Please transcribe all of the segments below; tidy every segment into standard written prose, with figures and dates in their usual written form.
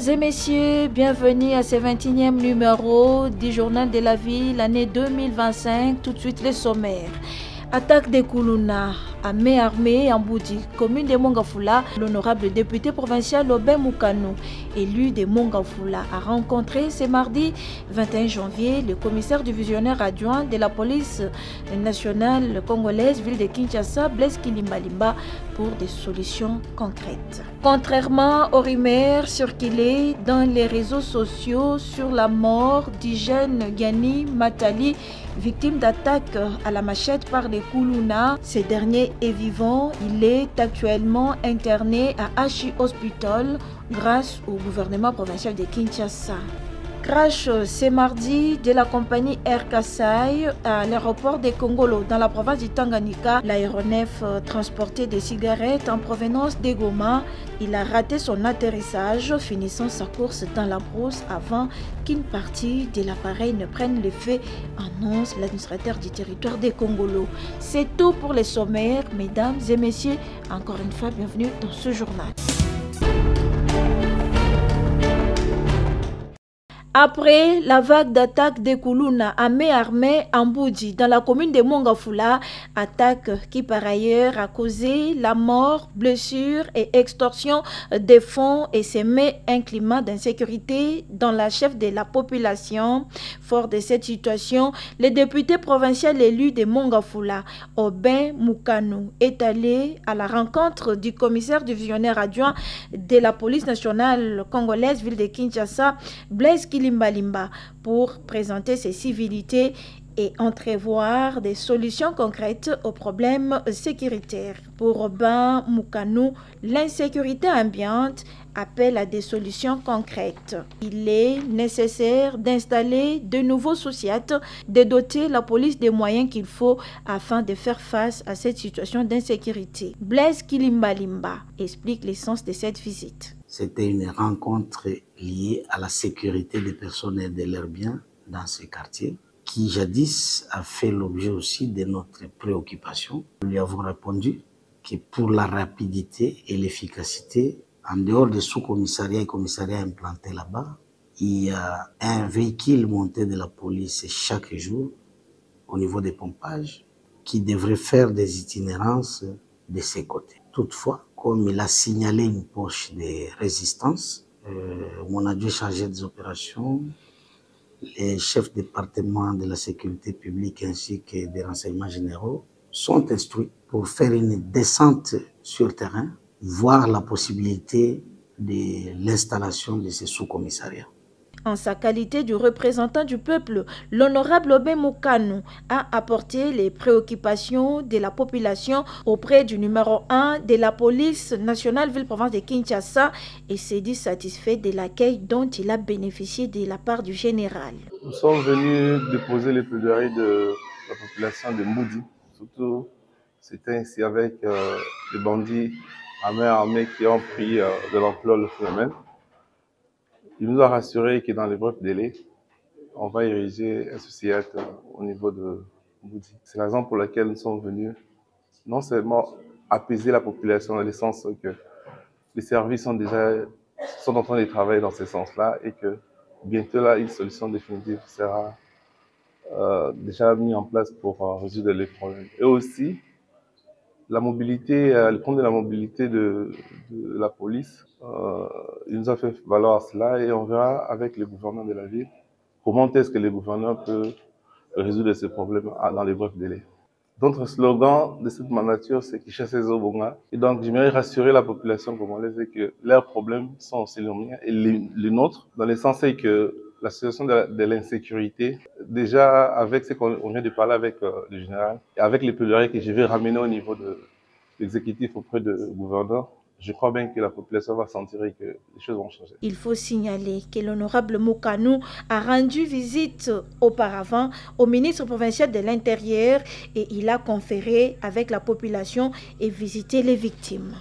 et messieurs, bienvenue à ce 21e numéro du Journal de la Ville, l'année 2025. Tout de suite, les sommaires. Attaque des Koulouna à Méarmé, en Boudi, commune de Mongafula. L'honorable député provincial Aubin Moukano, élu de Mongafula, a rencontré ce mardi 21 janvier le commissaire divisionnaire adjoint de la police nationale congolaise, ville de Kinshasa, Blaise Kilimbalimba, pour des solutions concrètes. Contrairement aux rumeurs circulées dans les réseaux sociaux sur la mort du jeune Gani Matali, victime d'attaque à la machette par les Koulouna, ce dernier est vivant. Il est actuellement interné à Hachi Hospital grâce au gouvernement provincial de Kinshasa. Crash ce mardi de la compagnie Air Kasai à l'aéroport de Kongolo dans la province du Tanganyika. L'aéronef transportait des cigarettes en provenance de Goma. Il a raté son atterrissage, finissant sa course dans la brousse avant qu'une partie de l'appareil ne prenne le feu, annonce l'administrateur du territoire de Kongolo. C'est tout pour les sommaires, mesdames et messieurs. Encore une fois, bienvenue dans ce journal. Après la vague d'attaque des Koulouna à Méarmé, en Boudi, dans la commune de Mongafula, attaque qui par ailleurs a causé la mort, blessures et extorsion des fonds et semé un climat d'insécurité dans la chef de la population. Fort de cette situation, le député provincial élu de Mongafula, Aubin Moukano, est allé à la rencontre du commissaire divisionnaire adjoint de la police nationale congolaise, ville de Kinshasa, Blaise Kilimbalimba, pour présenter ses civilités et entrevoir des solutions concrètes aux problèmes sécuritaires. Pour Aubin Moukano, l'insécurité ambiante appelle à des solutions concrètes. Il est nécessaire d'installer de nouveaux sociétés, de doter la police des moyens qu'il faut afin de faire face à cette situation d'insécurité. Blaise Kilimbalimba explique l'essence de cette visite. C'était une rencontre liée à la sécurité des personnes et de leurs biens dans ce quartier, qui jadis a fait l'objet aussi de notre préoccupation. Nous lui avons répondu que pour la rapidité et l'efficacité, en dehors des sous-commissariats et commissariats implantés là-bas, il y a un véhicule monté de la police chaque jour au niveau des pompages qui devrait faire des itinérances de ses côtés. Toutefois, comme il a signalé une poche de résistance, mon adjoint chargé des opérations, les chefs de département de la sécurité publique ainsi que des renseignements généraux sont instruits pour faire une descente sur terrain, voir la possibilité de l'installation de ces sous-commissariats. En sa qualité de représentant du peuple, l'honorable Aubin Moukano a apporté les préoccupations de la population auprès du numéro 1 de la police nationale ville-province de Kinshasa et s'est dit satisfait de l'accueil dont il a bénéficié de la part du général. Nous sommes venus déposer les plaidoiries de la population de Moudi. Surtout, c'était ainsi avec les bandits à main armée qui ont pris de l'ampleur le phénomène. Il nous a rassuré que dans les brefs délais, on va ériger un société au niveau de Moudi. C'est la raison pour laquelle nous sommes venus non seulement apaiser la population dans le sens que les services sont en train de travailler dans ce sens-là et que bientôt là, une solution définitive sera déjà mise en place pour résoudre les problèmes. Et aussi, la mobilité, le compte de la mobilité de la police, il nous a fait valoir cela et on verra avec le gouverneur de la ville comment est-ce que le gouverneur peut résoudre ces problèmes dans les brefs délais. D'autres slogans de cette nature, c'est qui chasse les Obonga. Et donc, j'aimerais rassurer la population congolaise que leurs problèmes sont aussi les miens et les nôtres, dans le sens que la situation de l'insécurité, déjà avec ce qu'on vient de parler avec le général, et avec les plaidoiries que je vais ramener au niveau de l'exécutif auprès du gouverneur, je crois bien que la population va sentir que les choses vont changer. Il faut signaler que l'honorable Moukano a rendu visite auparavant au ministre provincial de l'Intérieur et il a conféré avec la population et visité les victimes.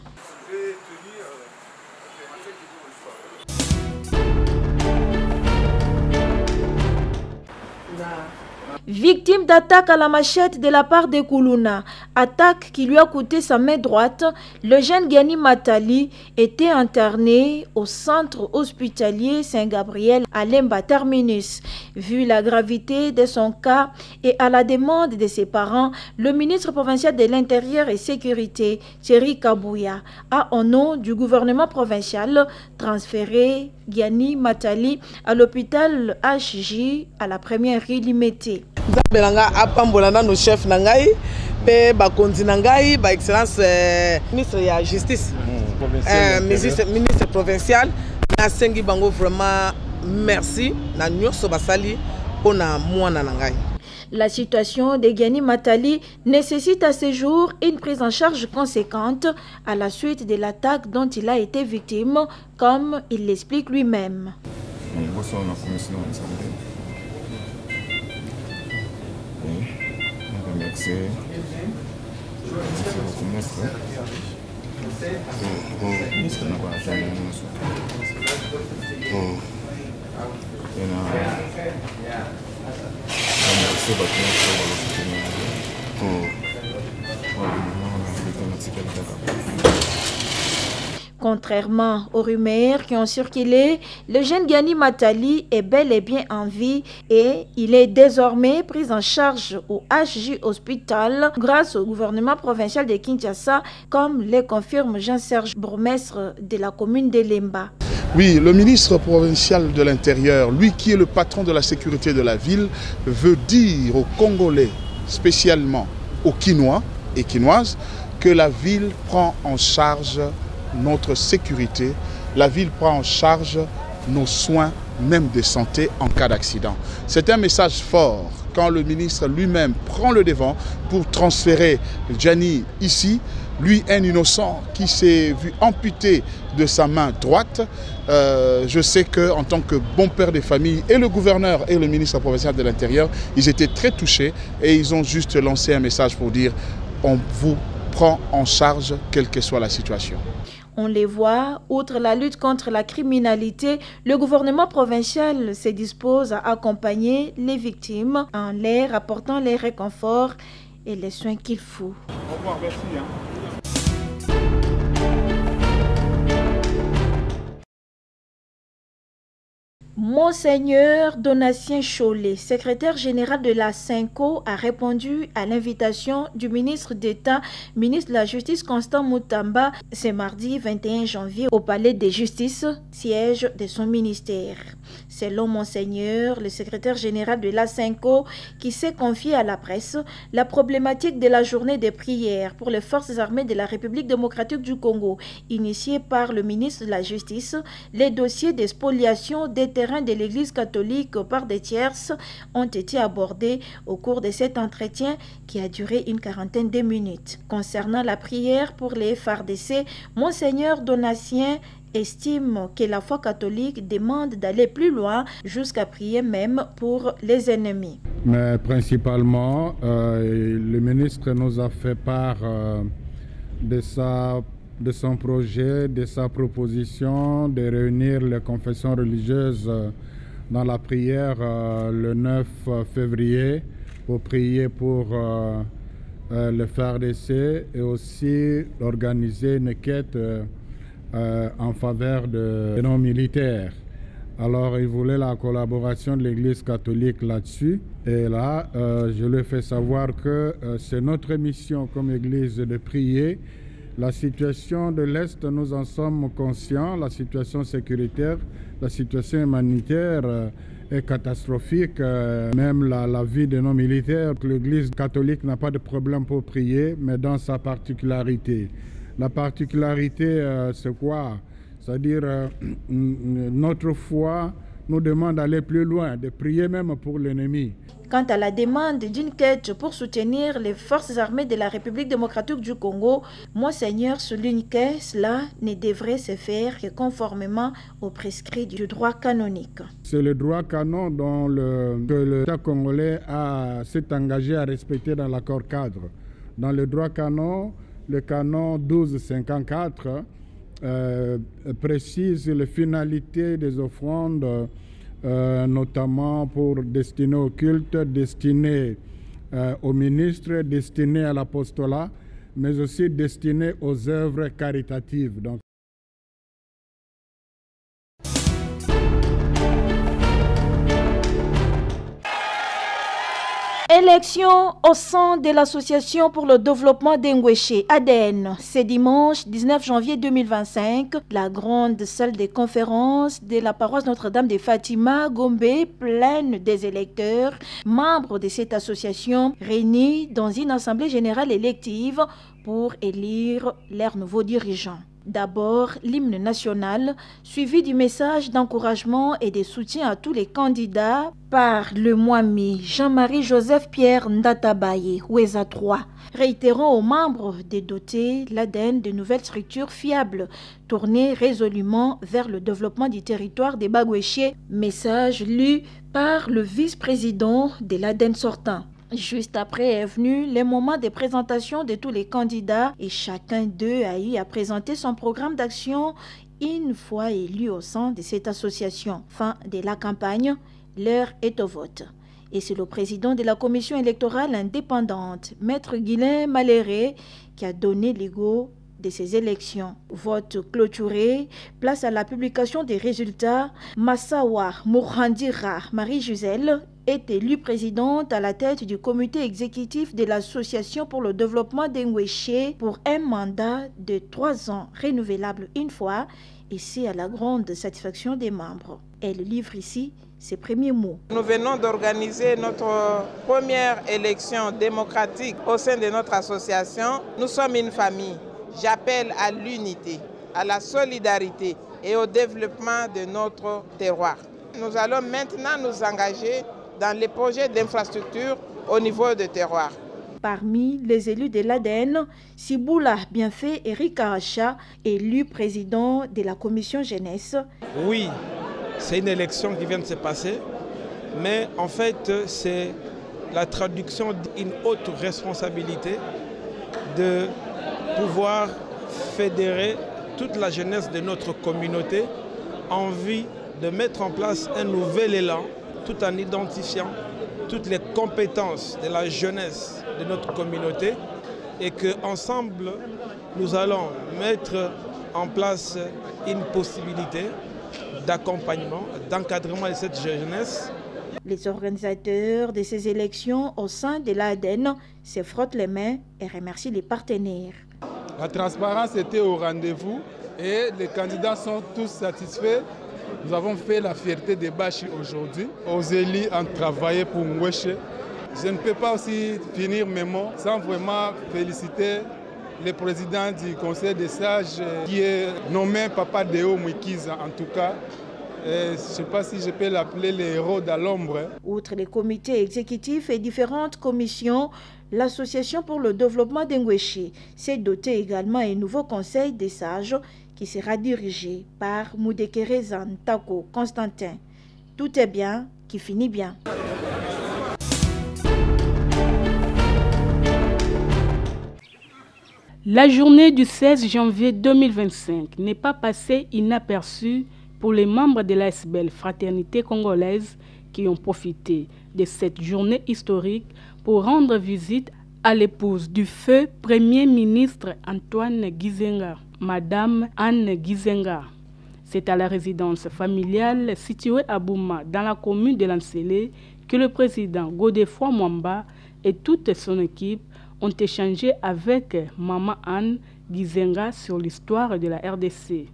Victime d'attaque à la machette de la part de Koulouna, attaque qui lui a coûté sa main droite, le jeune Gianni Matali était interné au centre hospitalier Saint-Gabriel à Lemba Terminus. Vu la gravité de son cas et à la demande de ses parents, le ministre provincial de l'Intérieur et Sécurité, Thierry Kabouya, a au nom du gouvernement provincial transféré Gianni Matali à l'hôpital HJ à la première Limité. Nzambelanga apambolana no chef nangai pe bakonzi nangai ba excellence ministre ya justice ministre provincial na sengi bango vraiment merci na nyoso basali pona mwana nangai. La situation de Gianni Matali nécessite à ce jour une prise en charge conséquente à la suite de l'attaque dont il a été victime, comme il l'explique lui-même. Contrairement aux rumeurs qui ont circulé, le jeune Gianni Matali est bel et bien en vie et il est désormais pris en charge au HJ Hospital grâce au gouvernement provincial de Kinshasa, comme le confirme Jean-Serge, bourgmestre de la commune de Lemba. Oui, le ministre provincial de l'Intérieur, lui qui est le patron de la sécurité de la ville, veut dire aux Congolais, spécialement aux Kinois et Kinoises, que la ville prend en charge notre sécurité, la ville prend en charge nos soins, même de santé en cas d'accident. C'est un message fort quand le ministre lui-même prend le devant pour transférer Gianni ici, lui un innocent qui s'est vu amputé de sa main droite. Je sais qu'en tant que bon père de famille, et le gouverneur et le ministre provincial de l'Intérieur, ils étaient très touchés et ils ont juste lancé un message pour dire on vous prend en charge quelle que soit la situation. On les voit, outre la lutte contre la criminalité, le gouvernement provincial se dispose à accompagner les victimes en leur apportant les réconforts et les soins qu'il faut. Au revoir, merci. Monseigneur Donatien Chollet, secrétaire général de la SENCO, a répondu à l'invitation du ministre d'État, ministre de la Justice Constant Moutamba, ce mardi 21 janvier au Palais de Justice, siège de son ministère. Selon Monseigneur, le secrétaire général de la SENCO, qui s'est confié à la presse, la problématique de la journée de prière pour les forces armées de la République démocratique du Congo, initiée par le ministre de la Justice, les dossiers de spoliation des terrains de l'Église catholique par des tierces ont été abordés au cours de cet entretien qui a duré une quarantaine de minutes. Concernant la prière pour les FARDC, Monseigneur Donatien estime que la foi catholique demande d'aller plus loin jusqu'à prier même pour les ennemis. Mais principalement, le ministre nous a fait part de son projet, de sa proposition de réunir les confessions religieuses dans la prière le 9 février pour prier pour le FARDC et aussi organiser une quête en faveur de nos militaires. Alors il voulait la collaboration de l'Église catholique là-dessus. Et là, je lui ai fait savoir que c'est notre mission comme Église de prier. La situation de l'Est, nous en sommes conscients, la situation sécuritaire, la situation humanitaire est catastrophique, même la vie de nos militaires. L'Église catholique n'a pas de problème pour prier, mais dans sa particularité. La particularité, c'est quoi? C'est-à-dire, notre foi nous demande d'aller plus loin, de prier même pour l'ennemi. Quant à la demande d'une quête pour soutenir les forces armées de la République démocratique du Congo, Monseigneur souligne que cela ne devrait se faire que conformément aux prescrits du droit canonique. C'est le droit canon que l'État congolais s'est engagé à respecter dans l'accord cadre. Dans le droit canon, le canon 1254 précise les finalités des offrandes notamment pour destiné au culte, destiné aux ministres, destiné à l'apostolat, mais aussi destiné aux œuvres caritatives. Donc, élection au sein de l'Association pour le développement d'Engweshe, ADN. C'est dimanche 19 janvier 2025. La grande salle des conférences de la paroisse Notre-Dame de Fatima, Gombe, pleine des électeurs, membres de cette association, réunis dans une assemblée générale élective pour élire leurs nouveaux dirigeants. D'abord, l'hymne national, suivi du message d'encouragement et de soutien à tous les candidats par le Mwami Jean-Marie Joseph Pierre Ndatabaye, Oueza 3, réitérant aux membres de doter l'ADN de nouvelles structures fiables, tournées résolument vers le développement du territoire des Bagouéchiers, message lu par le vice-président de l'ADN sortant. Juste après est venu le moment de présentation de tous les candidats et chacun d'eux a eu à présenter son programme d'action une fois élu au sein de cette association. Fin de la campagne, l'heure est au vote. Et c'est le président de la commission électorale indépendante, Maître Guilain Maléré, qui a donné l'ego de ces élections. Vote clôturé, place à la publication des résultats. Massawa Mourhandira Marie-Gisèle est élue présidente à la tête du comité exécutif de l'Association pour le développement d'Engweshe pour un mandat de 3 ans renouvelable une fois, et c'est à la grande satisfaction des membres. Elle livre ici ses premiers mots. Nous venons d'organiser notre première élection démocratique au sein de notre association. Nous sommes une famille. J'appelle à l'unité, à la solidarité et au développement de notre terroir. Nous allons maintenant nous engager dans les projets d'infrastructure au niveau de terroir. Parmi les élus de l'ADN, Siboula Bienfait Eric Aracha, élu président de la commission jeunesse. Oui, c'est une élection qui vient de se passer, mais en fait c'est la traduction d'une haute responsabilité de pouvoir fédérer toute la jeunesse de notre communauté en vue de mettre en place un nouvel élan tout en identifiant toutes les compétences de la jeunesse de notre communauté et qu'ensemble, nous allons mettre en place une possibilité d'accompagnement, d'encadrement de cette jeunesse. Les organisateurs de ces élections au sein de l'ADN se frottent les mains et remercient les partenaires. La transparence était au rendez-vous et les candidats sont tous satisfaits. Nous avons fait la fierté des Bachi aujourd'hui. Aux élus ont travaillé pour Ngweshe. Je ne peux pas aussi finir mes mots sans vraiment féliciter le président du Conseil des sages qui est nommé Papa Deo Mwikiza en tout cas. Je ne sais pas si je peux l'appeler le héros de l'ombre. Outre les comités exécutifs et différentes commissions, l'Association pour le développement d'Engweshe s'est dotée également d'un nouveau conseil des sages qui sera dirigé par Moudekere Zantako Constantin. Tout est bien qui finit bien. La journée du 16 janvier 2025 n'est pas passée inaperçue pour les membres de l'ASBEL Fraternité Congolaise qui ont profité de cette journée historique pour rendre visite à l'épouse du feu Premier ministre Antoine Gizenga, Madame Anne Gizenga. C'est à la résidence familiale située à Bouma, dans la commune de Lansele, que le président Godefroid Mwamba et toute son équipe ont échangé avec Maman Anne Gizenga sur l'histoire de la RDC.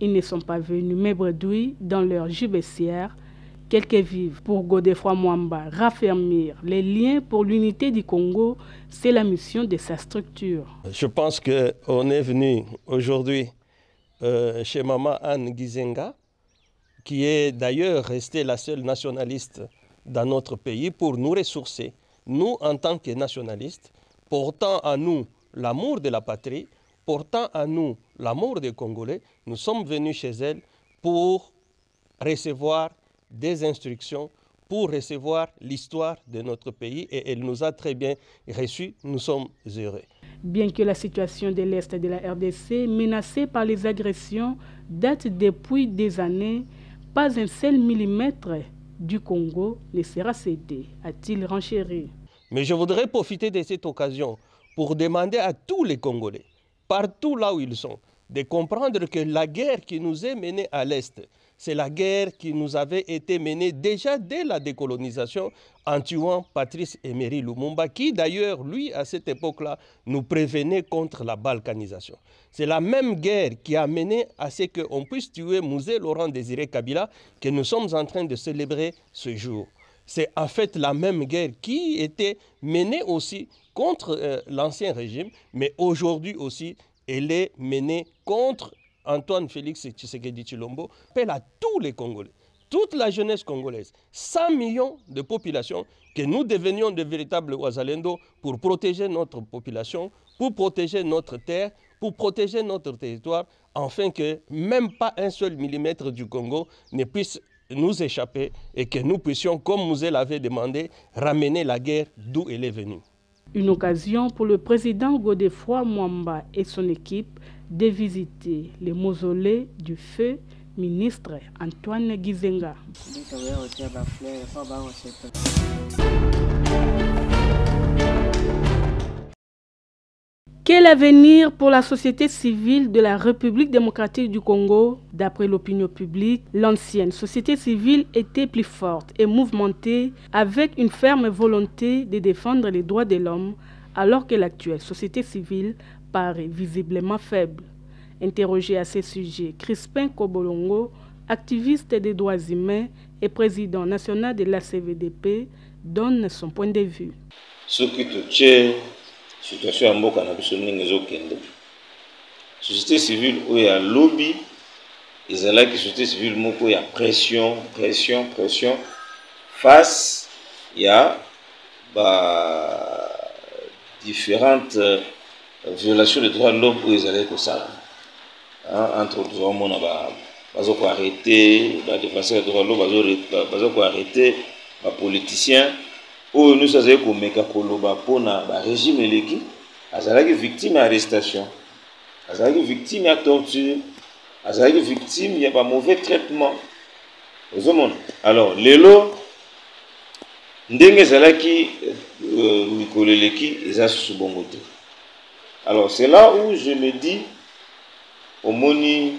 Ils ne sont pas venus m'ébredouiller dans leur gibecière, quelques vivent. Pour Godefroid Mwamba, raffermir les liens pour l'unité du Congo, c'est la mission de sa structure. Je pense qu'on est venu aujourd'hui chez Maman Anne Gizenga, qui est d'ailleurs restée la seule nationaliste dans notre pays, pour nous ressourcer. Nous, en tant que nationalistes, portant à nous l'amour de la patrie, portant à nous l'amour des Congolais, nous sommes venus chez elle pour recevoir des instructions, pour recevoir l'histoire de notre pays, et elle nous a très bien reçus. Nous sommes heureux. Bien que la situation de l'Est de la RDC, menacée par les agressions, date depuis des années, pas un seul millimètre du Congo ne sera cédé, a-t-il renchéri. Mais je voudrais profiter de cette occasion pour demander à tous les Congolais, partout là où ils sont, de comprendre que la guerre qui nous est menée à l'Est, c'est la guerre qui nous avait été menée déjà dès la décolonisation en tuant Patrice Emery Lumumba, qui d'ailleurs, lui, à cette époque-là, nous prévenait contre la balkanisation. C'est la même guerre qui a mené à ce qu'on puisse tuer Mouzé Laurent Désiré Kabila que nous sommes en train de célébrer ce jour. C'est en fait la même guerre qui était menée aussi contre l'ancien régime, mais aujourd'hui aussi, elle est menée contre Antoine Félix Tshisekedi Tshilombo. Appelle à tous les Congolais, toute la jeunesse congolaise, 100 millions de population, que nous devenions de véritables Ouazalendo pour protéger notre population, pour protéger notre terre, pour protéger notre territoire, afin que même pas un seul millimètre du Congo ne puisse nous échapper et que nous puissions, comme Mouzé l'avait demandé, ramener la guerre d'où elle est venue. Une occasion pour le président Godefroid Mwamba et son équipe de visiter les mausolées du feu ministre Antoine Gizenga. Quel avenir pour la société civile de la République démocratique du Congo? D'après l'opinion publique, l'ancienne société civile était plus forte et mouvementée avec une ferme volonté de défendre les droits de l'homme, alors que l'actuelle société civile paraît visiblement faible. Interrogé à ce sujet, Crispin Kobolongo, activiste des droits humains et président national de la CVDP, donne son point de vue. Situation à mboka na biso ndenge ezokende société civile oyo ya lobby ezalaki société civile moko ya pression face ya différentes violations des droits de l'homme oyo ezalaki kosala entre autres omona bazoko arrêter défenseurs des droits de l'homme bazoko arrêter politiciens. Oh, nous avons commis un régime eleki, azalaki victime d'arrestation, azalaki victime de torture, azalaki victime de mauvais traitement. Alors, lelo, ndenge azalaki mikolo eleki, eza sous bongote. Alors, c'est là où je me dis, au moni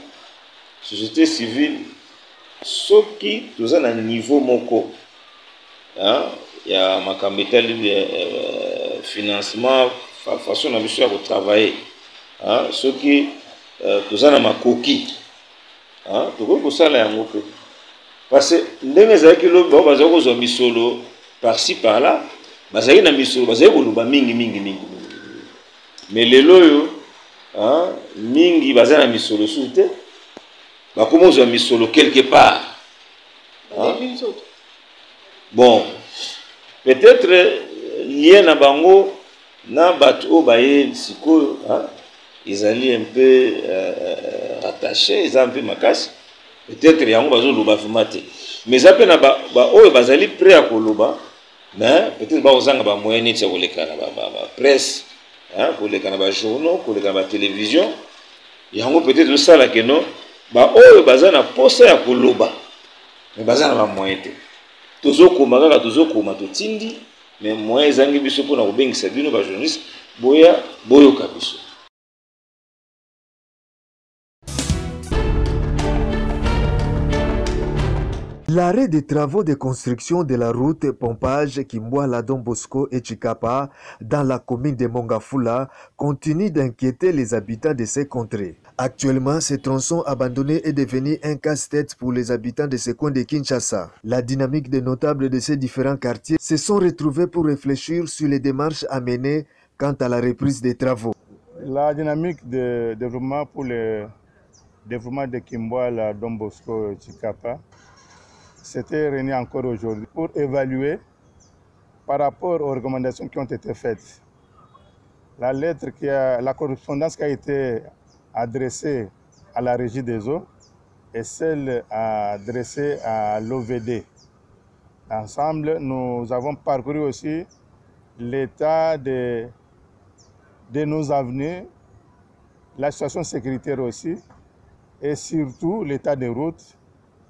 société civile, ceux qui sont à un niveau moko. Il y a ma financement, façon de travailler. Ceux qui sont ma coquille. Parce que les misolo par-ci par-là, mingi. Mais les loyaux, mingi bazana misolo soute, comment ils ont misolo quelque part. Bon. Peut-être lié na bango na bato baye siko ils allaient un peu rattachés, ils ont un peu makasi. Peut-être yango bazo loba fumate. Mais ça peut na ba oyo bazali prêt à koloba, mais peut-être ba ozanga ba moyen tya koleka na ba presse, koleka na ba journaux, koleka na ba télévision. Yango peut-être ça la que non, ba oyo bazana posa ya koloba. Mais bazana ba moyen te. Tozokoma kaka tozokoma totindi mais moi ezangi biso pona kobengisa bino ba journaliste boyoka biso. L'arrêt des travaux de construction de la route pompage Kimbwala Don Bosco et Chikapa dans la commune de Mongafula continue d'inquiéter les habitants de ces contrées. Actuellement, ce tronçon abandonné est devenu un casse-tête pour les habitants de ce coin de Kinshasa. La dynamique des notables de ces différents quartiers se sont retrouvés pour réfléchir sur les démarches à mener quant à la reprise des travaux. La dynamique de développement pour le développement de Kimbwala Don Bosco et Chikapa s'était réuni encore aujourd'hui pour évaluer par rapport aux recommandations qui ont été faites. La correspondance qui a été adressée à la Régie des eaux et celle adressée à l'OVD. Ensemble, nous avons parcouru aussi l'état de nos avenues, la situation sécuritaire aussi, et surtout l'état des routes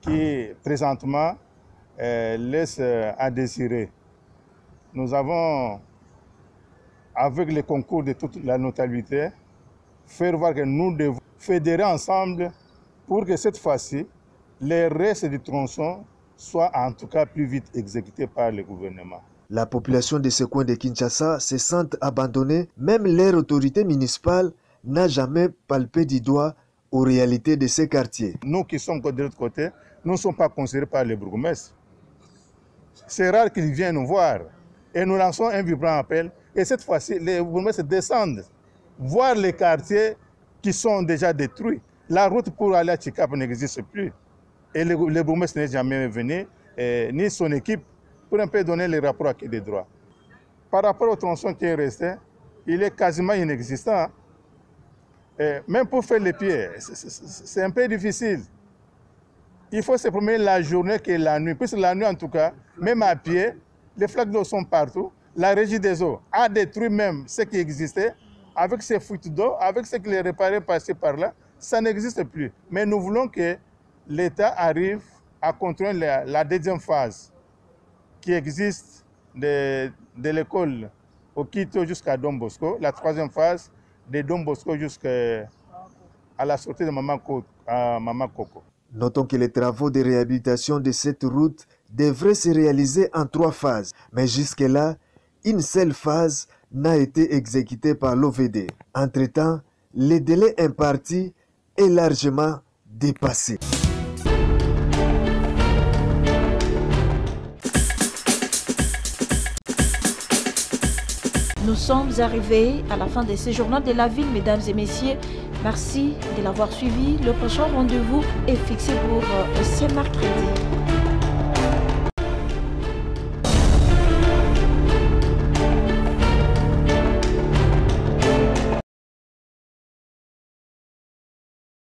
qui présentement laisse à désirer. Nous avons, avec le concours de toute la notabilité, faire voir que nous devons fédérer ensemble pour que cette fois-ci, les restes du tronçon soient en tout cas plus vite exécutés par le gouvernement. La population de ce coin de Kinshasa se sent abandonnée. Même leur autorité municipale n'a jamais palpé du doigt aux réalités de ces quartiers. Nous qui sommes de l'autre côté, nous ne sommes pas considérés par les bourgmestres. C'est rare qu'ils viennent nous voir. Et nous lançons un vibrant appel. Et cette fois-ci, les bourgmestres descendent voir les quartiers qui sont déjà détruits. La route pour aller à Tchikapa n'existe plus. Et le bourgmestre n'est jamais venu, ni son équipe, pour un peu donner les rapports acquis des droits. Par rapport au tronçon qui est resté, il est quasiment inexistant. Même pour faire les pieds, c'est un peu difficile. Il faut se promener la journée que la nuit. Puisque la nuit, en tout cas, même à pied, les flaques d'eau sont partout. La régie des eaux a détruit même ce qui existait. Avec ces fuites d'eau, avec ce qui les réparait passé par là, ça n'existe plus. Mais nous voulons que l'État arrive à contrôler la deuxième phase qui existe de l'école au Quito jusqu'à Don Bosco, la troisième phase de Don Bosco jusqu'à la sortie de Mama Coco. Notons que les travaux de réhabilitation de cette route devraient se réaliser en 3 phases. Mais jusque-là, une seule phase n'a été exécutée par l'OVD. Entre-temps, le délai imparti est largement dépassé. Nous sommes arrivés à la fin de ce journal de la ville, mesdames et messieurs. Merci de l'avoir suivi. Le prochain rendez-vous est fixé pour ce mercredi.